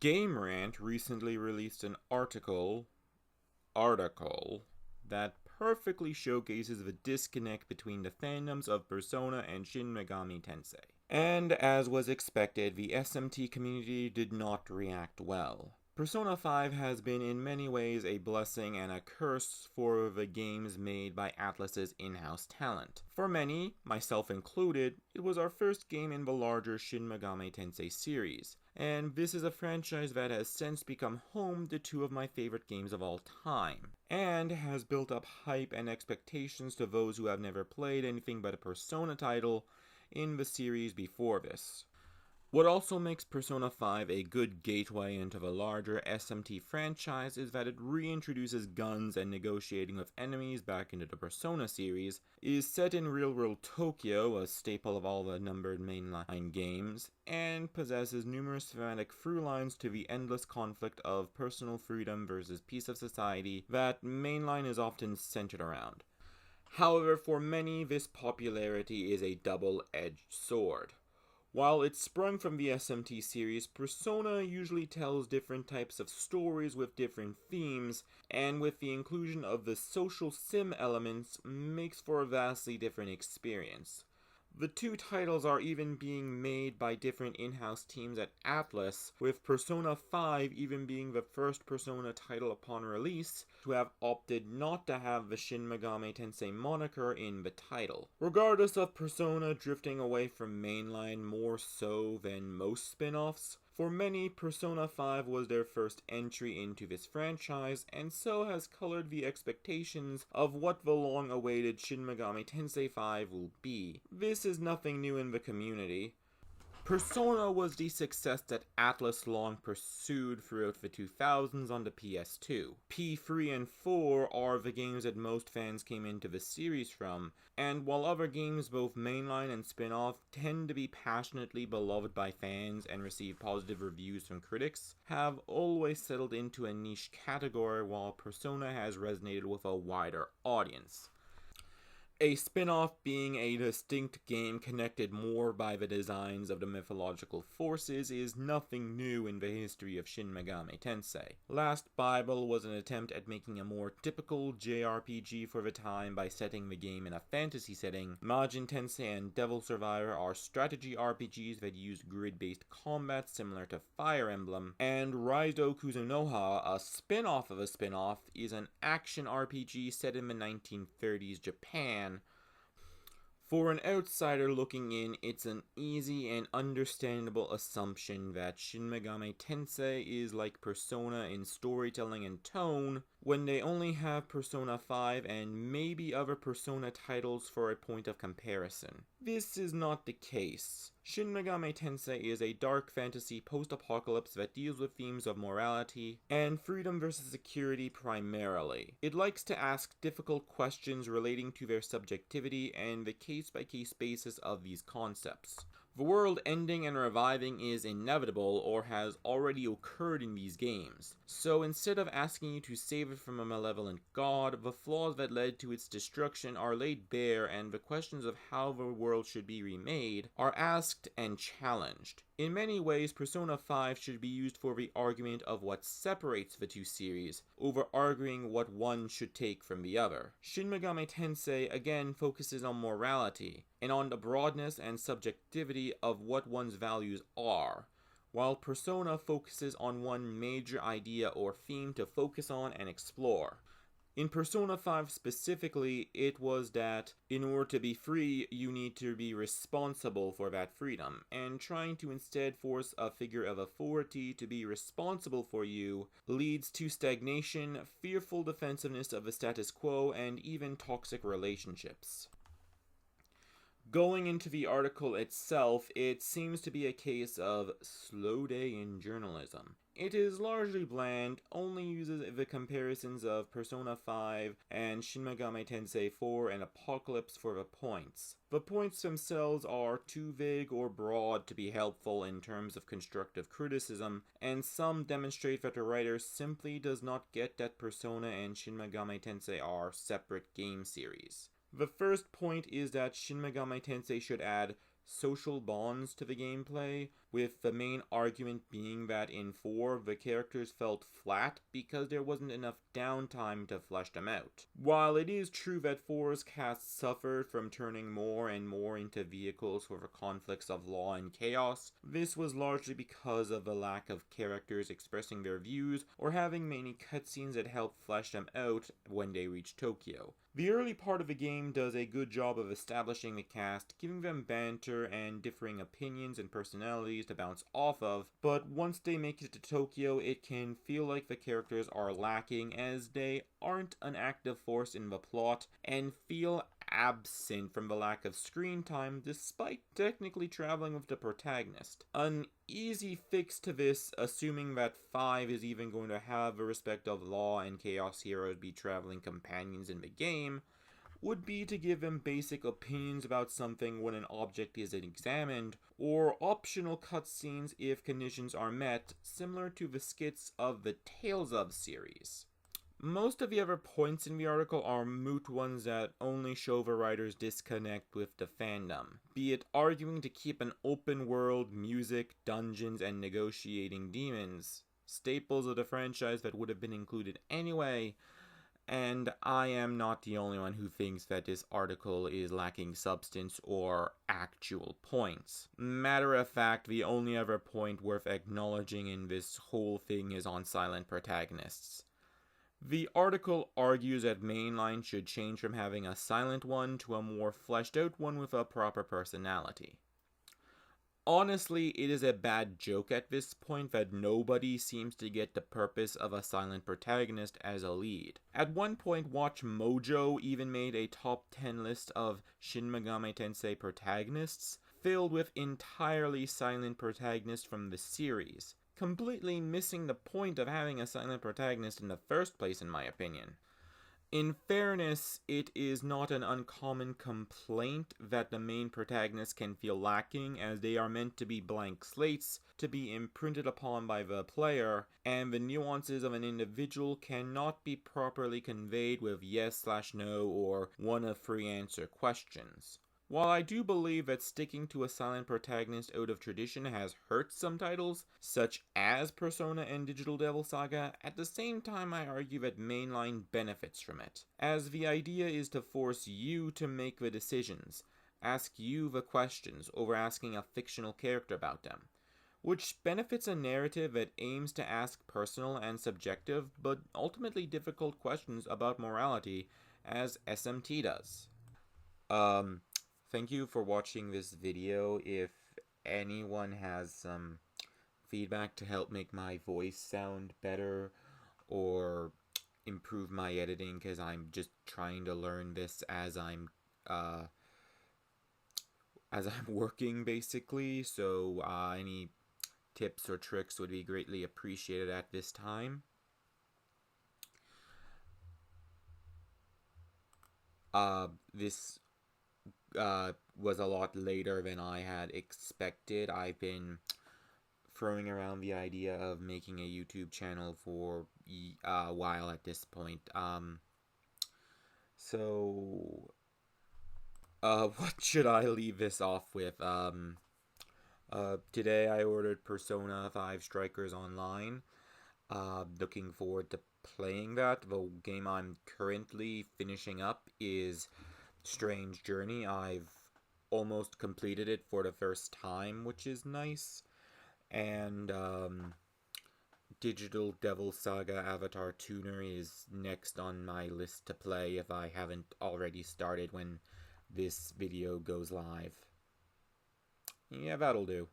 Gamerant recently released an article that perfectly showcases the disconnect between the fandoms of Persona and Shin Megami Tensei. And as was expected, the SMT community did not react well. Persona 5 has been in many ways a blessing and a curse for the games made by Atlus's in-house talent. For many, myself included, it was our first game in the larger Shin Megami Tensei series, and this is a franchise that has since become home to two of my favorite games of all time, and has built up hype and expectations to those who have never played anything but a Persona title in the series before this. What also makes Persona 5 a good gateway into the larger SMT franchise is that it reintroduces guns and negotiating with enemies back into the Persona series, is set in real-world Tokyo, a staple of all the numbered mainline games, and possesses numerous thematic through lines to the endless conflict of personal freedom versus peace of society that mainline is often centered around. However, for many, this popularity is a double-edged sword. While it sprung from the SMT series, Persona usually tells different types of stories with different themes, and with the inclusion of the social sim elements, makes for a vastly different experience. The two titles are even being made by different in-house teams at Atlus, with Persona 5 even being the first Persona title upon release to have opted not to have the Shin Megami Tensei moniker in the title. Regardless of Persona drifting away from mainline more so than most spin-offs, for many, Persona 5 was their first entry into this franchise, and so has colored the expectations of what the long-awaited Shin Megami Tensei V will be. This is nothing new in the community. Persona was the success that Atlus long pursued throughout the 2000s on the PS2. P3 and 4 are the games that most fans came into the series from, and while other games, both mainline and spin-off, tend to be passionately beloved by fans and receive positive reviews from critics, have always settled into a niche category while Persona has resonated with a wider audience. A spin-off being a distinct game connected more by the designs of the mythological forces is nothing new in the history of Shin Megami Tensei. Last Bible was an attempt at making a more typical JRPG for the time by setting the game in a fantasy setting. Majin Tensei and Devil Survivor are strategy RPGs that use grid-based combat similar to Fire Emblem, and Raidou Kuzunoha, a spin-off of a spin-off, is an action RPG set in the 1930s Japan. For an outsider looking in, it's an easy and understandable assumption that Shin Megami Tensei is like Persona in storytelling and tone, when they only have Persona 5 and maybe other Persona titles for a point of comparison. This is not the case. Shin Megami Tensei is a dark fantasy post-apocalypse that deals with themes of morality and freedom versus security primarily. It likes to ask difficult questions relating to their subjectivity and the case-by-case basis of these concepts. The world ending and reviving is inevitable or has already occurred in these games, so instead of asking you to save it from a malevolent god, the flaws that led to its destruction are laid bare and the questions of how the world should be remade are asked and challenged. In many ways, Persona 5 should be used for the argument of what separates the two series, over arguing what one should take from the other. Shin Megami Tensei again focuses on morality, and on the broadness and subjectivity of what one's values are, while Persona focuses on one major idea or theme to focus on and explore. In Persona 5 specifically, it was that in order to be free, you need to be responsible for that freedom, and trying to instead force a figure of authority to be responsible for you leads to stagnation, fearful defensiveness of the status quo, and even toxic relationships. Going into the article itself, it seems to be a case of slow day in journalism. It is largely bland, only uses the comparisons of Persona 5 and Shin Megami Tensei 4 and Apocalypse for the points. The points themselves are too vague or broad to be helpful in terms of constructive criticism, and some demonstrate that the writer simply does not get that Persona and Shin Megami Tensei are separate game series. The first point is that Shin Megami Tensei should add social bonds to the gameplay, with the main argument being that in 4, the characters felt flat because there wasn't enough downtime to flesh them out. While it is true that 4's cast suffered from turning more and more into vehicles for the conflicts of law and chaos, this was largely because of the lack of characters expressing their views or having many cutscenes that help flesh them out when they reach Tokyo. The early part of the game does a good job of establishing the cast, giving them banter and differing opinions and personalities to bounce off of, but once they make it to Tokyo, it can feel like the characters are lacking as they aren't an active force in the plot and feel absent from the lack of screen time despite technically traveling with the protagonist. An easy fix to this, assuming that 5 is even going to have the respect of law and chaos heroes be traveling companions in the game, would be to give them basic opinions about something when an object is examined, or optional cutscenes if conditions are met, similar to the skits of the Tales of series. Most of the other points in the article are moot ones that only show the writer's disconnect with the fandom, be it arguing to keep an open world, music, dungeons, and negotiating demons, staples of the franchise that would have been included anyway, and I am not the only one who thinks that this article is lacking substance or actual points. Matter of fact, the only other point worth acknowledging in this whole thing is on silent protagonists. The article argues that mainline should change from having a silent one to a more fleshed out one with a proper personality. Honestly, it is a bad joke at this point that nobody seems to get the purpose of a silent protagonist as a lead. At one point, Watchmojo even made a top 10 list of Shin Megami Tensei protagonists, filled with entirely silent protagonists from the series, completely missing the point of having a silent protagonist in the first place, in my opinion. In fairness, it is not an uncommon complaint that the main protagonists can feel lacking, as they are meant to be blank slates, to be imprinted upon by the player, and the nuances of an individual cannot be properly conveyed with yes/no or one of 3 answer questions. While I do believe that sticking to a silent protagonist out of tradition has hurt some titles, such as Persona and Digital Devil Saga, at the same time I argue that mainline benefits from it, as the idea is to force you to make the decisions, ask you the questions over asking a fictional character about them, which benefits a narrative that aims to ask personal and subjective, but ultimately difficult questions about morality, as SMT does. Thank you for watching this video. If anyone has some feedback to help make my voice sound better or improve my editing, because I'm just trying to learn this as I'm working, basically, so any tips or tricks would be greatly appreciated at this time. This was a lot later than I had expected. I've been throwing around the idea of making a YouTube channel for a while at this point. What should I leave this off with? Today I ordered Persona 5 Strikers Online. Looking forward to playing that. The game I'm currently finishing up is Strange Journey. I've almost completed it for the first time, which is nice. And Digital Devil Saga Avatar Tuner is next on my list to play if I haven't already started when this video goes live. Yeah, that'll do.